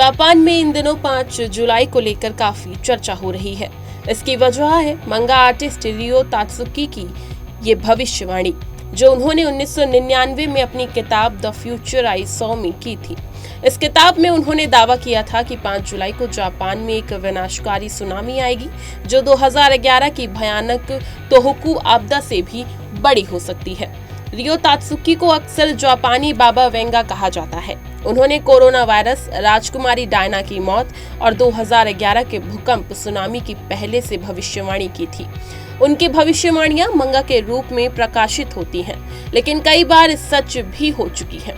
Japan में इन दिनों 5 जुलाई को लेकर काफी चर्चा हो रही है। इसकी वजह है मंगा आर्टिस्ट रियो तात्सुकी की ये भविष्यवाणी, जो उन्होंने 1999 में अपनी किताब द फ्यूचर आई सॉ में की थी। इस किताब में उन्होंने दावा किया था कि 5 जुलाई को जापान में एक विनाशकारी सुनामी आएगी, जो 2011 की भयानक तोहोकू आपदा से भी बड़ी हो सकती है। रियो तात्सुकी को अक्सर जापानी बाबा वेंगा कहा जाता है। उन्होंने कोरोना वायरस, राजकुमारी डायना की मौत और 2011 के भूकंप सुनामी की पहले से भविष्यवाणी की थी। उनकी भविष्यवाणियां मंगा के रूप में प्रकाशित होती हैं, लेकिन कई बार सच भी हो चुकी हैं।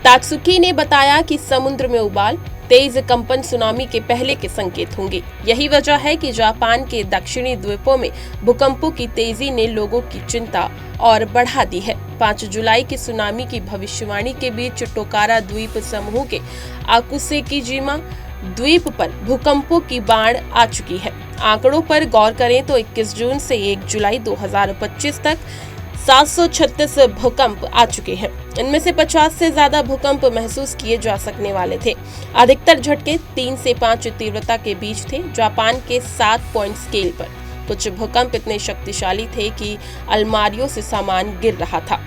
तात्सुकी ने बताया कि समुद्र में उबाल, तेज कंपन सुनामी के पहले के संकेत होंगे। यही वजह है कि जापान के दक्षिणी द्वीपों में भूकंपों की तेजी ने लोगों की चिंता और बढ़ा दी है। 5 जुलाई की सुनामी की भविष्यवाणी के बीच टोकारा द्वीप समूह के आकुसेकीजिमा द्वीप पर भूकंपों की बाढ़ आ चुकी है। आंकड़ों पर गौर करें तो 21 जून से 1 जुलाई 2025 तक 736 भूकंप आ चुके हैं। इनमें से 50 से ज्यादा भूकंप महसूस किए जा सकने वाले थे। अधिकतर झटके 3 से 5 तीव्रता के बीच थे। जापान के 7 पॉइंट स्केल पर कुछ भूकंप इतने शक्तिशाली थे कि अलमारियों से सामान गिर रहा था।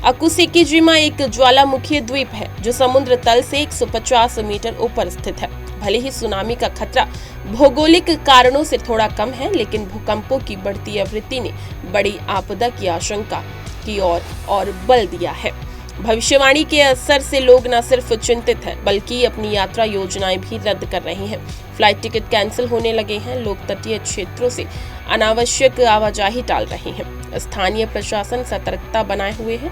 आकुसेकीजिमा एक ज्वालामुखी द्वीप है जो समुद्र तल से 150 मीटर ऊपर स्थित है। भले ही सुनामी का खतरा भौगोलिक कारणों से थोड़ा कम है, लेकिन भूकंपों की बढ़ती आवृत्ति ने बड़ी आपदा की आशंका की ओर और बल दिया है। भविष्यवाणी के असर से लोग न सिर्फ चिंतित हैं, बल्कि अपनी यात्रा योजनाएं भी रद्द कर रहे हैं। फ्लाइट टिकट कैंसिल होने लगे हैं। लोग तटीय क्षेत्रों से अनावश्यक आवाजाही टाल रहे हैं। स्थानीय प्रशासन सतर्कता बनाए हुए है।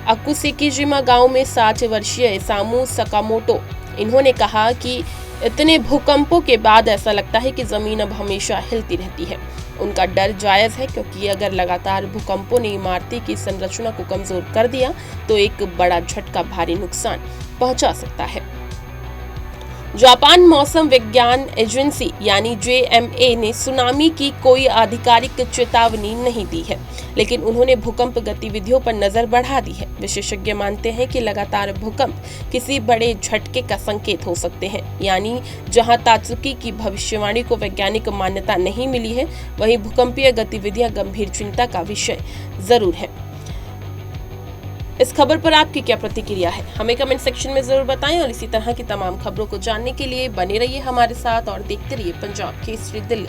आकुसेकीजिमा गांव में 60 वर्षीय सामू सकामोटो, इन्होंने कहा कि इतने भूकंपों के बाद ऐसा लगता है कि जमीन अब हमेशा हिलती रहती है। उनका डर जायज है, क्योंकि अगर लगातार भूकंपों ने इमारती की संरचना को कमजोर कर दिया तो एक बड़ा झटका भारी नुकसान पहुंचा सकता है। जापान मौसम विज्ञान एजेंसी यानी JMA ने सुनामी की कोई आधिकारिक चेतावनी नहीं दी है, लेकिन उन्होंने भूकंप गतिविधियों पर नजर बढ़ा दी है। विशेषज्ञ मानते हैं कि लगातार भूकंप किसी बड़े झटके का संकेत हो सकते हैं। यानी जहां तात्सुकी की भविष्यवाणी को वैज्ञानिक मान्यता नहीं मिली है, वहीं भूकंपीय गतिविधियां गंभीर चिंता का विषय जरूर है। इस खबर पर आपकी क्या प्रतिक्रिया है, हमें कमेंट सेक्शन में जरूर बताएं और इसी तरह की तमाम खबरों को जानने के लिए बने रहिए हमारे साथ और देखते रहिए पंजाब केसरी दिल्ली।